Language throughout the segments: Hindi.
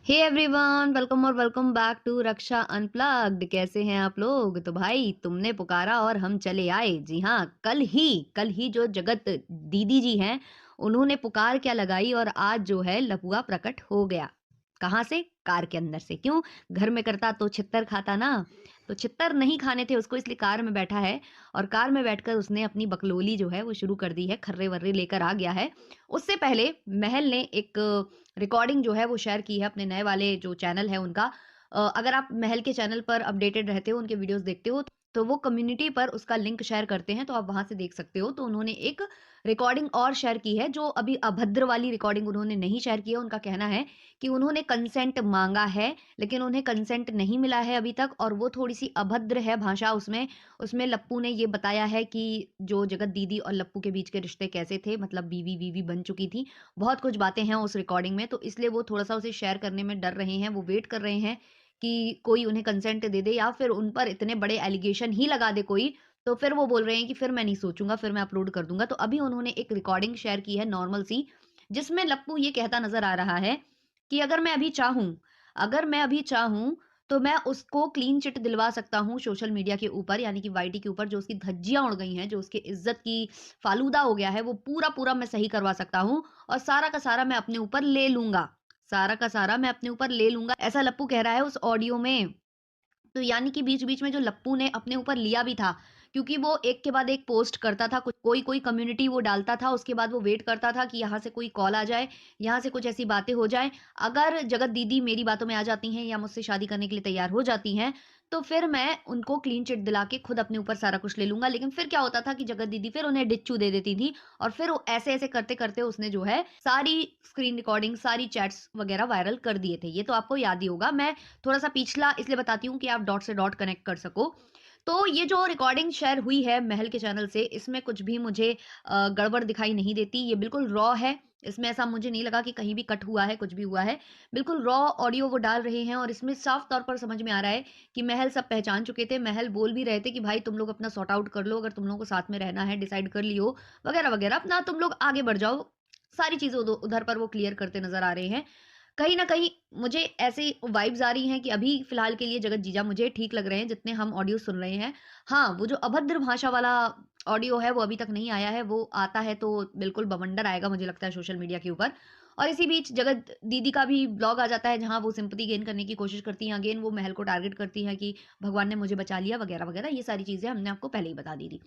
हे एवरीवन, वेलकम और welcome back to Raksha unplugged. कैसे हैं आप लोग? तो भाई तुमने पुकारा और हम चले आए। जी हाँ, कल ही जो जगत दीदी जी हैं उन्होंने पुकार क्या लगाई और आज जो है लपुआ प्रकट हो गया। कहाँ से? कार के अंदर से। क्यों? घर में करता तो छित्तर खाता ना, तो छित्तर नहीं खाने थे उसको, इसलिए कार में बैठा है और कार में बैठकर उसने अपनी बकलोली जो है वो शुरू कर दी है, खर्रे वर्रे लेकर आ गया है। उससे पहले महल ने एक रिकॉर्डिंग जो है वो शेयर की है अपने नए वाले जो चैनल है उनका। अगर आप महल के चैनल पर अपडेटेड रहते हो, उनके वीडियोस देखते हो, तो वो कम्युनिटी पर उसका लिंक शेयर करते हैं, तो आप वहां से देख सकते हो। तो उन्होंने एक रिकॉर्डिंग और शेयर की है, जो अभी अभद्र वाली रिकॉर्डिंग उन्होंने नहीं शेयर की है। उनका कहना है कि उन्होंने कंसेंट मांगा है, लेकिन उन्हें कंसेंट नहीं मिला है अभी तक, और वो थोड़ी सी अभद्र है भाषा उसमें। उसमें लप्पू ने ये बताया है कि जो जगत दीदी और लप्पू के बीच के रिश्ते कैसे थे, मतलब बीवी बीवी बन चुकी थी। बहुत कुछ बातें हैं उस रिकॉर्डिंग में, तो इसलिए वो थोड़ा-सा उसे शेयर करने में डर रहे हैं। वो वेट कर रहे हैं कि कोई उन्हें कंसेंट दे दे या फिर उन पर इतने बड़े एलिगेशन ही लगा दे कोई, तो फिर वो बोल रहे हैं कि फिर मैं नहीं सोचूँगा, फिर मैं अपलोड कर दूँगा। तो अभी उन्होंने एक रिकॉर्डिंग शेयर की है नॉर्मल सी, जिसमें लप्पू ये कहता नज़र आ रहा है कि अगर मैं अभी चाहूँ, तो मैं उसको क्लीन चिट दिलवा सकता हूँ सोशल मीडिया के ऊपर, यानी कि वाईटी के ऊपर। जो उसकी धज्जियाँ उड़ गई हैं, जो उसकी इज़्ज़त की फालूदा हो गया है, वो पूरा-पूरा मैं सही करवा सकता हूँ और सारा का सारा मैं अपने ऊपर ले लूँगा। सारा का सारा मैं अपने ऊपर ले लूँगा, ऐसा लप्पू कह रहा है उस ऑडियो में। तो यानी कि बीच-बीच में जो लप्पू ने अपने ऊपर लिया भी था, क्योंकि वो एक के बाद एक पोस्ट करता था, कुछ कोई-कोई कम्युनिटी वो डालता था, उसके बाद वो वेट करता था कि यहाँ से कोई कॉल आ जाए, यहाँ से कुछ ऐसी बातें हो जाएँ। अगर जगत दीदी मेरी बातों में आ जाती हैं या मुझसे शादी करने के लिए तैयार हो जाती हैं, तो फिर मैं उनको क्लीन चिट दिला के खुद अपने ऊपर सारा कुछ ले लूँगा। लेकिन फिर क्या होता था कि जगत दीदी फिर उन्हें डिच्चू दे देती थी और फिर वो ऐसे-ऐसे करते-करते उसने जो है सारी स्क्रीन रिकॉर्डिंग, सारी चैट्स वगैरह वायरल कर दिए थे। ये तो आपको याद ही होगा। मैं थोड़ा-सा पिछला इसलिए बताती हूँ कि आप डॉट से डॉट कनेक्ट कर सको। तो ये जो रिकॉर्डिंग शेयर हुई है महल के चैनल से, इसमें कुछ भी मुझे गड़बड़ दिखाई नहीं देती। ये बिल्कुल रॉ है। इसमें ऐसा मुझे नहीं लगा कि कहीं भी कट हुआ है, कुछ भी हुआ है। बिल्कुल रॉ ऑडियो वो डाल रहे हैं और इसमें साफ तौर पर समझ में आ रहा है कि महल सब पहचान चुके थे। महल बोल भी रहे थे कि भाई तुम लोग अपना सॉर्ट आउट कर लो, अगर तुम लोगों को साथ में रहना है, डिसाइड कर लियो, वगैरह-वगैरह। अपना तुम लोग आगे बढ़ जाओ। सारी चीज़ें उधर पर वो क्लियर करते नज़र आ रहे हैं। कहीं न कहीं मुझे ऐसी वाइब्स आ रही हैं कि अभी फ़िलहाल के लिए जगत जीजा मुझे ठीक लग रहे हैं, जितने हम ऑडियो सुन रहे हैं। हाँ, वो जो अभद्र भाषा वाला ऑडियो है, वो अभी तक नहीं आया है। वो आता है तो बिल्कुल बवंडर आएगा, मुझे लगता है, सोशल मीडिया के ऊपर। और इसी बीच जगत दीदी का भी ब्लॉग आ जाता है, जहाँ वो सिम्पैथी गेन करने की कोशिश करती हैं। अगेन वो महल को टारगेट करती हैं कि भगवान ने मुझे बचा लिया, वगैरह-वगैरह। ये सारी चीज़ें हमने आपको पहले ही बता दी थी।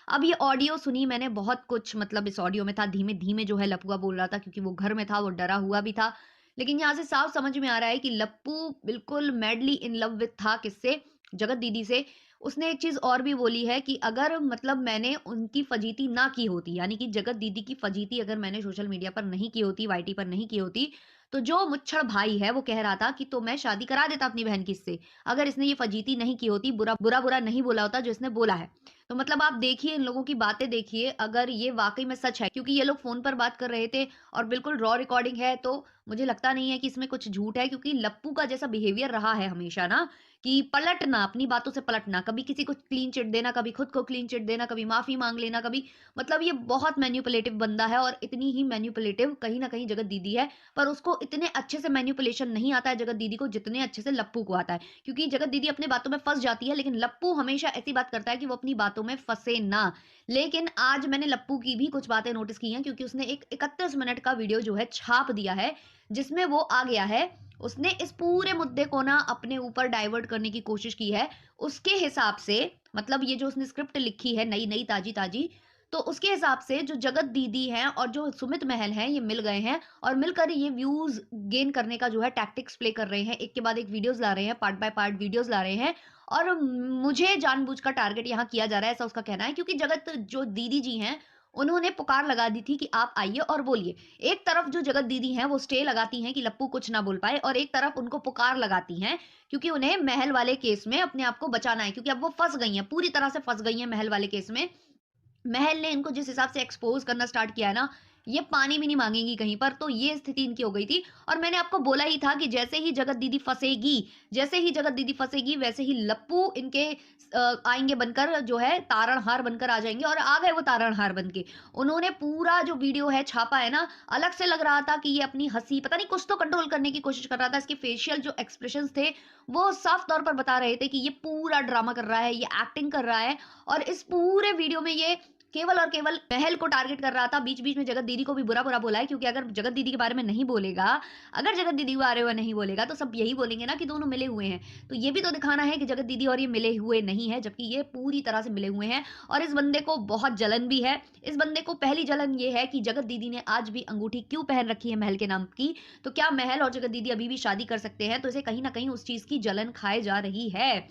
अब ये ऑडियो सुनी मैंने, बहुत कुछ मतलब इस ऑडियो में था। धीमे-धीमे जो है लपुआ बोल रहा था, क्योंकि वो घर में था, वो डरा हुआ भी था। लेकिन यहाँ से साफ समझ में आ रहा है कि लप्पू बिल्कुल मैडली इन लव विथ था, किससे? जगत दीदी से। उसने एक चीज़ और भी बोली है कि अगर मतलब मैंने उनकी फजीती ना की होती, यानी कि जगत दीदी की फजीती अगर मैंने सोशल मीडिया पर नहीं की होती, वाईटी पर नहीं की होती, तो जो मुच्छड़ भाई है वो कह रहा था कि तो मैं शादी करा देता अपनी बहन की इससे। अगर इसने ये फजीती नहीं की होती, बुरा नहीं बोला होता जो इसने बोला है। तो मतलब आप देखिए, इन लोगों की बातें देखिए, अगर ये वाक़ई में सच है, क्योंकि ये लोग फ़ोन पर बात कर रहे थे और बिल्कुल रॉ रिकॉर्डिंग है, तो मुझे लगता नहीं है कि इसमें कुछ झूठ है, क्योंकि लप्पू का जैसा बिहेवियर रहा है हमेशा ना, कि पलटना, अपनी बातों से पलटना, कभी किसी को क्लीन चिट देना, कभी खुद को क्लीन चिट देना, कभी माफ़ी माँग लेना, कभी मतलब ये बहुत मैनिपुलेटिव बंदा है और इतनी ही मैनिपुलेटिव कहीं न कहीं जगत दीदी है, पर उसको इतने अच्छे से मैनिपुलेशन नहीं आता है जगत दीदी को, जितने अच्छे से लप्पू को आता है। क्योंकि जगत दीदी अपनी बातों में फँस जाती है, लेकिन लप्पू हमेशा ऐसी बात करता है कि वो अपनी बातों में फँसे ना। लेकिन आज मैंने लप्पू की भी कुछ बातें नोटिस की हैं, क्योंकि उसने एक 31 मिनट का वीडियो जो है छाप दिया है, जिसमें वो आ गया है। उसने इस पूरे मुद्दे को ना अपने ऊपर डाइवर्ट करने की कोशिश की है। उसके हिसाब से, मतलब ये जो उसने स्क्रिप्ट लिखी है नई-नई, ताज़ी-ताज़ी, तो उसके हिसाब से जो जगत दीदी हैं और जो सुमित महल हैं, ये मिल गए हैं और मिलकर ये व्यूज़ गेन करने का जो है टैक्टिक्स प्ले कर रहे हैं। एक के बाद एक वीडियोज़ ला रहे हैं, पार्ट बाय पार्ट वीडियोज़ ला रहे हैं और मुझे जानबूझकर टारगेट यहाँ किया जा रहा है, ऐसा उसका कहना है। क्योंकि जगत जो दीदी जी हैं, उन्होंने पुकार लगा दी थी कि आप आइए और बोलिए। एक तरफ जो जगत दीदी हैं, वो स्टे लगाती हैं कि लप्पू कुछ ना बोल पाए, और एक तरफ उनको पुकार लगाती हैं, क्योंकि उन्हें महल वाले केस में अपने आप को बचाना है, क्योंकि अब वो फँस गई हैं, पूरी तरह से फँस गई हैं महल वाले केस में। महल ने इनको जिस हिसाब से एक्सपोज़ करना स्टार्ट किया है ना, ये पानी भी नहीं माँगेंगी कहीं पर, तो ये स्थिति इनकी हो गई थी। और मैंने आपको बोला ही था कि जैसे ही जगत दीदी फँसेगी, वैसे ही लप्पू इनके आएँगे बनकर, जो है तारणहार बनकर आ जाएँगे, और आ गए वो तारणहार बन के। उन्होंने पूरा जो वीडियो है छापा है ना, अलग से लग रहा था कि ये अपनी हँसी पता नहीं कुछ तो कंट्रोल करने की कोशिश कर रहा था। इसके फेशियल जो एक्सप्रेशंस थे, वो साफ तौर पर बता रहे थे कि ये पूरा ड्रामा कर रहा है, ये एक्टिंग कर रहा है, और इस पूरे वीडियो में ये केवल और केवल महल को टारगेट कर रहा था। बीच-बीच में जगत दीदी को भी बुरा-बुरा बोला है, क्योंकि अगर जगत दीदी के बारे में नहीं बोलेगा, अगर जगत दीदी के बारे में नहीं बोलेगा, तो सब यही बोलेंगे ना कि दोनों मिले हुए हैं। तो ये भी तो दिखाना है कि जगत दीदी और ये मिले हुए नहीं हैं, जबकि ये पूरी तरह से मिले हुए हैं। और इस बंदे को बहुत जलन भी है। इस बंदे को पहली जलन ये है कि जगत दीदी ने आज भी अंगूठी क्यों पहन रखी है महल के नाम की? तो क्या महल और जगत दीदी अभी भी शादी कर सकते हैं? तो इसे कहीं न कहीं उस चीज़ की जलन खाए जा रही है।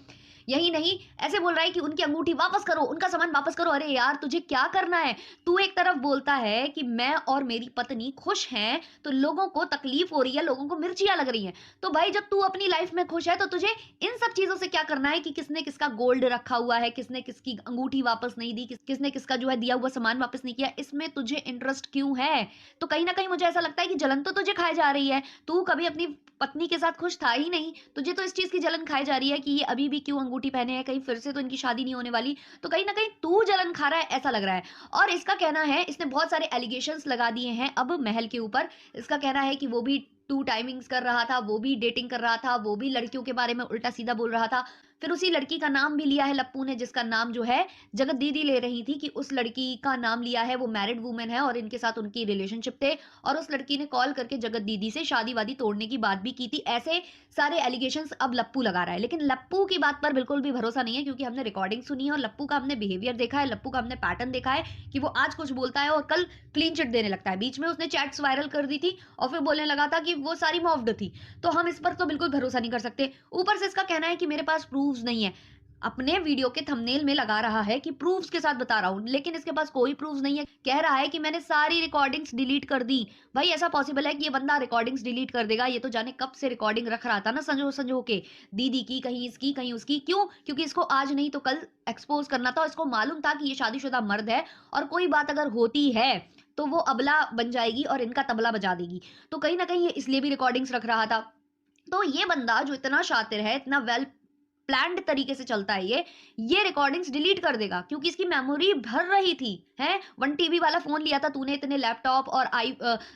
यही नहीं, ऐसे बोल रहा है कि उनकी अंगूठी वापस करो, उनका सामान वापस करो। अरे यार, तुझे क्या करना है? तू एक तरफ बोलता है कि मैं और मेरी पत्नी खुश हैं, तो लोगों को तकलीफ हो रही है, लोगों को मिर्चियाँ लग रही हैं। तो भाई, जब तू अपनी लाइफ में खुश है, तो तुझे इन सब चीज़ों से क्या करना है कि किसने किसका गोल्ड रखा हुआ है, किसने किसकी अंगूठी वापस नहीं दी, किसने किसका जो है दिया हुआ सामान वापस नहीं किया, इसमें तुझे इंटरेस्ट क्यों है? तो कहीं न कहीं मुझे ऐसा लगता है कि जलन तो तुझे खाए जा रही है। तू कभी अपनी पत्नी के साथ खुश था ही नहीं, तुझे तो इस चीज़ की जलन खाई जा रही है कि ये अभी भी क्यों अंगूठी पहने हैं, कहीं फिर से तो इनकी शादी नहीं होने वाली। तो कहीं न कहीं तू जलन खा रहा है, ऐसा लग रहा है। और इसका कहना है, इसने बहुत सारे एलिगेशंस लगा दिए हैं अब महल के ऊपर। इसका कहना है कि वो भी 2 टाइमिंग्स कर रहा था, वो भी डेटिंग कर रहा था, वो भी लड़कियों के बारे में उल्टा-सीधा बोल रहा था। फिर उसी लड़की का नाम भी लिया है लप्पू ने, जिसका नाम जो है जगत दीदी ले रही थी, कि उस लड़की का नाम लिया है, वो मैरिड वूमेन है और इनके साथ उनकी रिलेशनशिप थे, और उस लड़की ने कॉल करके जगत दीदी से शादी-वादी तोड़ने की बात भी की थी। ऐसे सारे एलिगेशंस अब लप्पू लगा रहा है। लेकिन लप्पू की बात पर बिल्कुल भी भरोसा नहीं है, क्योंकि हमने रिकॉर्डिंग सुनी है और लप्पू का हमने बिहेवियर देखा है, लप्पू का हमने पैटर्न देखा है कि वो आज कुछ बोलता है और कल क्लीन चिट देने लगता है। बीच में उसने चैट्स वायरल कर दी थी और फिर बोलने लगा था कि वो सारी मॉफ्ड थी। तो हम इस पर तो बिल्कुल भरोसा नहीं कर सकते। ऊपर से इसका कहना है कि मेरे पास प्रूफ्स नहीं है। अपने वीडियो के थंबनेल में लगा रहा है कि प्रूफ्स के साथ बता रहा हूँ, लेकिन इसके पास कोई प्रूफ्स नहीं है। कह रहा है कि मैंने सारी रिकॉर्डिंग्स डिलीट कर दी। भाई, ऐसा पॉसिबल है कि ये बंदा रिकॉर्डिंग्स डिलीट कर देगा? ये तो जाने कब से रिकॉर्डिंग रख रहा था ना, संजो-संजो के। दीदी की, कहीं इसकी, कहीं उसकी। क्यों? क्योंकि इसको आज नहीं तो कल एक्सपोज़ करना था, और इसको मालूम था कि ये शादीशुदा मर्द है, और कोई बात अगर होती है, तो वो अबला बन जाएगी और इनका तबला बजा देगी। तो कहीं न कहीं ये इसलिए भी रिकॉर्डिंग्स रख रहा था। तो ये बंदा जो इतना शातिर है, इतना वेल प्लान्ड तरीके से चलता है, ये रिकॉर्डिंग्स डिलीट कर देगा, क्योंकि इसकी मेमोरी भर रही थी, हैं? 1 टीबी वाला फ़ोन लिया था तूने, इतने लैपटॉप और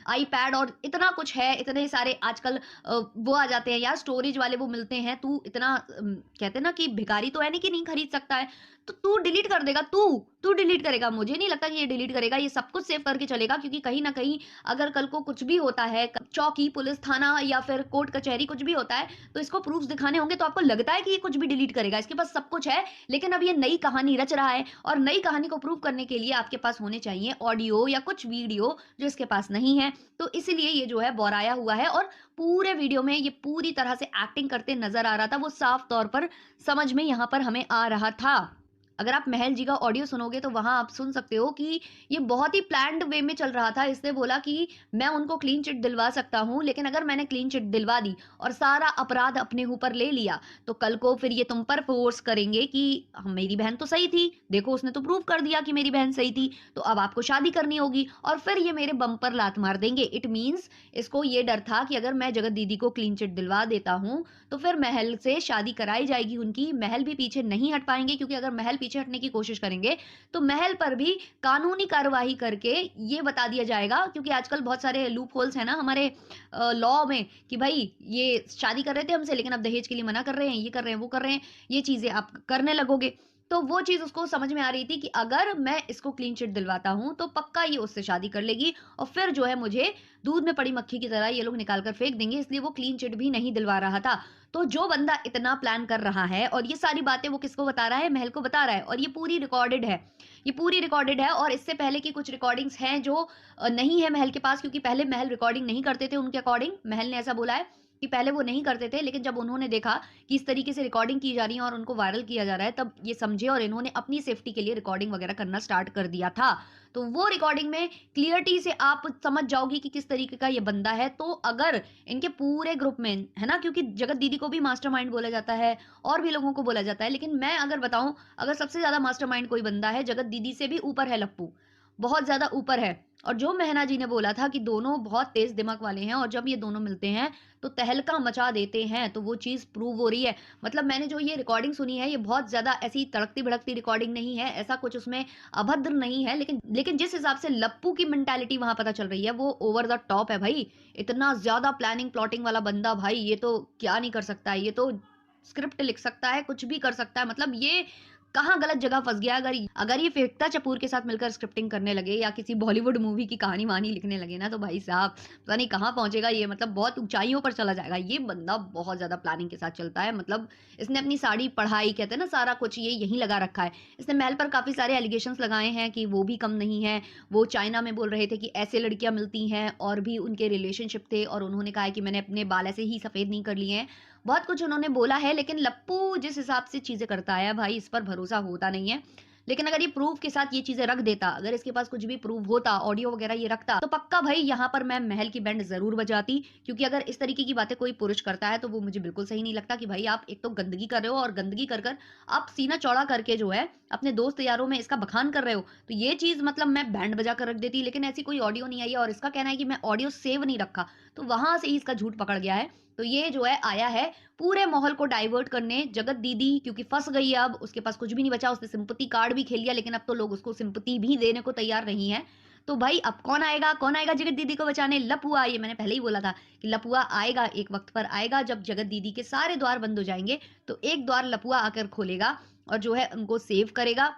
आईपैड और इतना कुछ है, इतने सारे आजकल वो आ जाते हैं यार, स्टोरेज वाले वो मिलते हैं। तू इतना कहते हैं ना कि भिखारी तो है नहीं कि नहीं खरीद सकता है। तो तू डिलीट कर देगा, तू डिलीट करेगा। मुझे नहीं लगता कि ये डिलीट करेगा, ये सब कुछ सेव करके चलेगा, क्योंकि कहीं न कहीं अगर कल को कुछ भी होता है, चौकी, पुलिस थाना या फिर कोर्ट कचहरी कुछ भी होता है, तो इसको प्रूफ्स दिखाने होंगे, तो आपको लगता है कि ये कुछ भी डिलीट करेगा? इसके पास सब कुछ है, लेकिन अब ये नई कहानी रच रहा है, और नई कहानी को प्रूव करने के लिए आपके पास होने चाहिए ऑडियो या कुछ वीडियो, जो इसके पास नहीं है। तो इसीलिए ये जो है बौराया हुआ है, और पूरे वीडियो में ये पूरी तरह से एक्टिंग करते नज़र आ रहा था। वो साफ तौर पर समझ में यहाँ पर हमें आ रहा था। अगर आप महल जी का ऑडियो सुनोगे, तो वहाँ आप सुन सकते हो कि ये बहुत ही प्लान्ड वे में चल रहा था। इसने बोला कि मैं उनको क्लीन चिट दिलवा सकता हूँ, लेकिन अगर मैंने क्लीन चिट दिलवा दी और सारा अपराध अपने ऊपर ले लिया, तो कल को फिर ये तुम पर फ़ोर्स करेंगे कि मेरी बहन तो सही थी, देखो उसने तो प्रूव कर दिया कि मेरी बहन सही थी, तो अब आपको शादी करनी होगी, और फिर ये मेरे बम पर लात मार देंगे। इट मीन्स इसको ये डर था कि अगर मैं जगत दीदी को क्लीन चिट दिलवा देता हूँ, तो फिर महल से शादी कराई जाएगी उनकी। महल भी पीछे नहीं हट पाएँगे, क्योंकि अगर महल पीछे हटने की कोशिश करेंगे, तो महल पर भी कानूनी कार्यवाही करके ये बता दिया जाएगा, क्योंकि आजकल बहुत सारे लूप होल्स हैं ना हमारे लॉ में, कि भाई ये शादी कर रहे थे हमसे, लेकिन अब दहेज के लिए मना कर रहे हैं, ये कर रहे हैं, वो कर रहे हैं, ये चीज़ें आप करने लगोगे। तो वो चीज़ उसको समझ में आ रही थी कि अगर मैं इसको क्लीन चिट दिलवाता हूँ, तो पक्का ये उससे शादी कर लेगी, और फिर जो है मुझे दूध में पड़ी मक्खी की तरह ये लोग निकाल कर फेंक देंगे, इसलिए वो क्लीन चिट भी नहीं दिलवा रहा था। तो जो बंदा इतना प्लान कर रहा है, और ये सारी बातें वो किसको बता रहा है? महल को बता रहा है, और ये पूरी रिकॉर्डेड है। ये पूरी रिकॉर्डेड है, और इससे पहले की कुछ रिकॉर्डिंग्स हैं जो नहीं है महल के पास, क्योंकि पहले महल रिकॉर्डिंग नहीं करते थे उनके अकॉर्डिंग। महल ने ऐसा बोला है कि पहले वो नहीं करते थे, लेकिन जब उन्होंने देखा कि इस तरीके से रिकॉर्डिंग की जा रही है और उनको वायरल किया जा रहा है, तब ये समझे और इन्होंने अपनी सेफ्टी के लिए रिकॉर्डिंग वगैरह करना स्टार्ट कर दिया था। तो वो रिकॉर्डिंग में क्लियरिटी से आप समझ जाओगी कि किस तरीके का ये बंदा है। तो अगर इनके पूरे ग्रुप में, है ना, क्योंकि जगत दीदी को भी मास्टरमाइंड बोला जाता है और भी लोगों को बोला जाता है, लेकिन मैं अगर बताऊं, अगर सबसे ज्यादा मास्टरमाइंड कोई बंदा है, जगत दीदी से भी ऊपर है लप्पू। बहुत ज़्यादा ऊपर है। और जो मेहना जी ने बोला था कि दोनों बहुत तेज़ दिमाग वाले हैं और जब ये दोनों मिलते हैं, तो तहलका मचा देते हैं, तो वो चीज़ प्रूव हो रही है। मतलब मैंने जो ये रिकॉर्डिंग सुनी है, ये बहुत ज़्यादा ऐसी तड़कती-भड़कती रिकॉर्डिंग नहीं है, ऐसा कुछ उसमें अभद्र नहीं है, लेकिन लेकिन जिस हिसाब से लप्पू की मेंटालिटी वहाँ पता चल रही है, वो ओवर द टॉप है भई। इतना ज़्यादा प्लानिंग, प्लॉटिंग वाला बंदा भाई, ये तो क्या नहीं कर सकता है, ये तो स्क्रिप्ट लिख सकता है, कुछ भी कर सकता है। मतलब ये कहाँ गलत जगह फँस गया। अगर ये फेकता चपूर के साथ मिलकर स्क्रिप्टिंग करने लगे या किसी बॉलीवुड मूवी की कहानी-वहानी लिखने लगे ना, तो भाई साहब पता नहीं कहाँ पहुँचेगा ये, मतलब बहुत ऊँचाइयों पर चला जाएगा। ये बंदा बहुत ज़्यादा प्लानिंग के साथ चलता है। मतलब इसने अपनी सारी पढ़ाई, कहते हैं ना, सारा कुछ ये यहीं लगा रखा है। इसने महल पर काफ़ी सारे एलिगेशंस लगाए हैं कि वो भी कम नहीं है। वो चाइना में बोल रहे थे कि ऐसे लड़कियाँ मिलती हैं और भी उनके रिलेशनशिप थे, और उन्होंने कहा है कि मैंने अपने बाल ऐसे ही सफ़ेद नहीं कर लिए हैं। बहुत कुछ उन्होंने बोला है, लेकिन लप्पू जिस हिसाब से चीज़ें करता है भाई, इस पर भरोसा होता नहीं है। लेकिन अगर ये प्रूफ़ के साथ ये चीज़ें रख देता, अगर इसके पास कुछ भी प्रूफ़ होता, ऑडियो वग़ैरह ये रखता, तो पक्का भई यहाँ पर मैं महल की बैंड ज़रूर बजाती। क्योंकि अगर इस तरीके की बातें कोई पुरुष करता है, तो वो मुझे बिल्कुल सही नहीं लगता कि भाई आप एक तो गंदगी कर रहे हो, और गंदगी कर आप सीना चौड़ा करके जो है, अपने दोस्त यारों में इसका बखान कर रहे हो। तो ये चीज़ मतलब मैं बैंड बजा कर रख देती, लेकिन ऐसी कोई ऑडियो नहीं आई है, और इसका कहना है कि मैं ऑडियो सेव नहीं रखा। तो वहाँ से ही इसका झूठ पकड़ गया है। तो ये जो है आया है पूरे माहौल को डाइवर्ट करने। जगत दीदी क्योंकि फँस गई है, अब उसके पास कुछ भी नहीं बचा, उसने सिंपैथी कार्ड भी खेल लिया, लेकिन अब तो लोग उसको सिंपैथी भी देने को तैयार नहीं है। तो भाई अब कौन आएगा? कौन आएगा जगत दीदी को बचाने? लपुआ। ये मैंने पहले ही बोला था कि लपुआ आएगा, एक वक़्त पर आएगा जब जगत दीदी के सारे द्वार बंद हो जाएँगे, तो एक द्वार लपुआ आकर खोलेगा और जो है उनको सेव करेगा।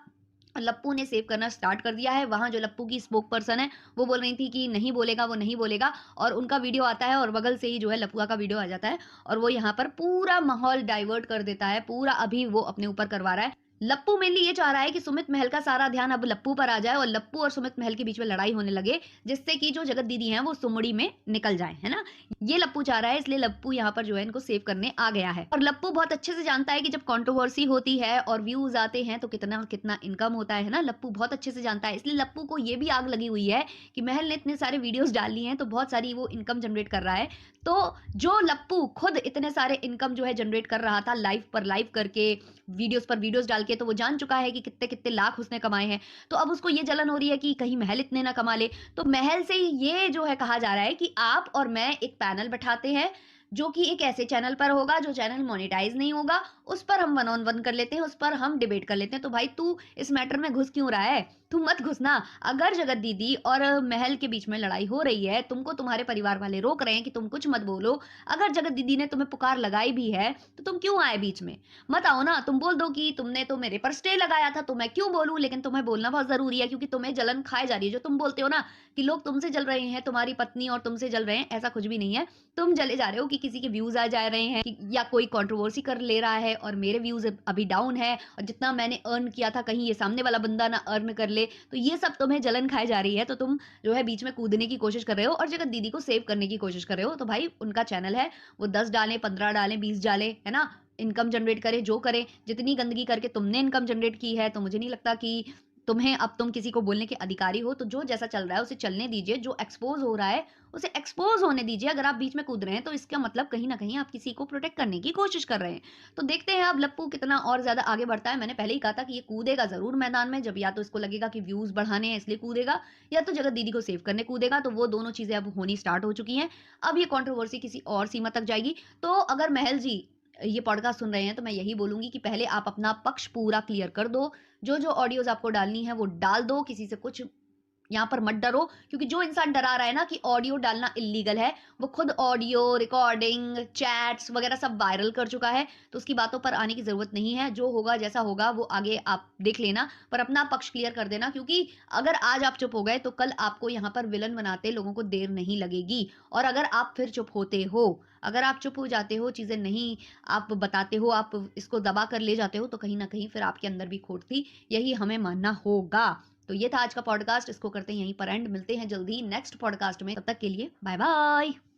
लप्पू ने सेव करना स्टार्ट कर दिया है। वहाँ जो लप्पू की स्पोक पर्सन है, वो बोल रही थी कि नहीं बोलेगा, वो नहीं बोलेगा, और उनका वीडियो आता है और बगल से ही जो है लपुआ का वीडियो आ जाता है, और वो यहाँ पर पूरा माहौल डाइवर्ट कर देता है। पूरा अभी वो अपने ऊपर करवा रहा है। लप्पू मेनली ये चाह रहा है कि सुमित महल का सारा ध्यान अब लप्पू पर आ जाए और लप्पू और सुमित महल के बीच में लड़ाई होने लगे, जिससे कि जो जगत दीदी हैं वो सुमड़ी में निकल जाएँ, है ना? ये लप्पू चाह रहा है, इसलिए लप्पू यहाँ पर जो है इनको सेव करने आ गया है। और लप्पू बहुत अच्छे से जानता है कि जब कंट्रोवर्सी होती है और व्यूज आते हैं तो कितना कितना इनकम होता है ना, लप्पू बहुत अच्छे से जानता है। इसलिए लप्पू को ये भी आग लगी हुई है कि महल ने इतने सारे वीडियोस डाल लिए हैं, तो बहुत सारी वो इनकम जनरेट कर रहा है। तो जो लप्पू खुद इतने सारे इनकम जो है जनरेट कर रहा था लाइव पर लाइव करके, वीडियोस पर वीडियोस डाल के, तो वो जान चुका है कि कितने कितने लाख उसने कमाए हैं। तो अब उसको ये जलन हो रही है कि कहीं महल इतने ना कमा ले। तो महल से ये जो है कहा जा रहा है कि आप और मैं एक पैनल बैठाते हैं, जो कि एक ऐसे चैनल पर होगा जो चैनल मोनेटाइज नहीं होगा, उस पर हम वन ऑन वन कर लेते हैं, उस पर हम डिबेट कर लेते हैं। तो भाई तू इस मैटर में घुस क्यों रहा है? तू मत घुसना। अगर जगत दीदी और महल के बीच में लड़ाई हो रही है, तुमको तुम्हारे परिवार वाले रोक रहे हैं कि तुम कुछ मत बोलो, अगर जगत दीदी ने तुम्हें पुकार लगाई भी है, तो तुम क्यों आए बीच में? मत आओ ना। तुम बोल दो कि तुमने तो मेरे पर स्टे लगाया था, तो मैं क्यों बोलूं? लेकिन तुम्हें बोलना बहुत जरूरी है, क्योंकि तुम्हें जलन खाए जा रही है। जो तुम बोलते हो ना कि लोग तुमसे जल रहे हैं, तुम्हारी पत्नी और तुमसे जल रहे हैं, ऐसा कुछ भी नहीं है। तुम जले जा रहे हो कि किसी के व्यूज आ जा रहे हैं, या कोई कंट्रोवर्सी कर ले रहा है और मेरे व्यूज अभी डाउन है, और जितना मैंने अर्न किया था कहीं ये सामने वाला बंदा ना अर्न कर ले, तो ये सब तुम्हें जलन खाए जा रही है। तो तुम जो है बीच में कूदने की कोशिश कर रहे हो और जगत दीदी को सेव करने की कोशिश कर रहे हो। तो भाई उनका चैनल है, वो 10 डालें, 15 डालें, 20 डालें, है ना? इनकम जनरेट करे, जो करे। जितनी गंदगी करके तुमने इनकम जनरेट की है, तो मुझे नहीं लगता कि तुम किसी को बोलने के अधिकारी हो। तो जो जैसा चल रहा है उसे चलने दीजिए, जो एक्सपोज हो रहा है उसे एक्सपोज होने दीजिए। अगर आप बीच में कूद रहे हैं, तो इसका मतलब कहीं ना कहीं आप किसी को प्रोटेक्ट करने की कोशिश कर रहे हैं। तो देखते हैं अब लप्पू कितना और ज्यादा आगे बढ़ता है। मैंने पहले ही कहा था कि ये कूदेगा जरूर मैदान में, जब या तो इसको लगेगा कि व्यूज बढ़ाने हैं इसलिए कूदेगा, या तो जगत दीदी को सेव करने कूदेगा। तो वो दोनों चीजें अब होनी स्टार्ट हो चुकी हैं। अब ये कंट्रोवर्सी किसी और सीमा तक जाएगी। तो अगर महल जी ये पॉडकास्ट सुन रहे हैं, तो मैं यही बोलूंगी कि पहले आप अपना पक्ष पूरा क्लियर कर दो। जो जो ऑडियोज आपको डालनी है वो डाल दो, किसी से कुछ यहाँ पर मत डरो। क्योंकि जो इंसान डरा रहा है ना कि ऑडियो डालना इलीगल है, वो खुद ऑडियो रिकॉर्डिंग चैट्स वगैरह सब वायरल कर चुका है। तो उसकी बातों पर आने की जरूरत नहीं है। जो होगा जैसा होगा वो आगे आप देख लेना, पर अपना पक्ष क्लियर कर देना। क्योंकि अगर आज आप चुप हो गए, तो कल आपको यहाँ पर विलन बनाते लोगों को देर नहीं लगेगी। और अगर आप फिर चुप होते हो, अगर आप चुप हो जाते हो, चीजें नहीं आप बताते हो, आप इसको दबा कर ले जाते हो, तो कहीं ना कहीं फिर आपके अंदर भी खोट थी। यही हमें मानना होगा। तो ये था आज का पॉडकास्ट, इसको करते हैं यहीं पर एंड। मिलते हैं जल्दी नेक्स्ट पॉडकास्ट में, तब तक के लिए बाय बाय।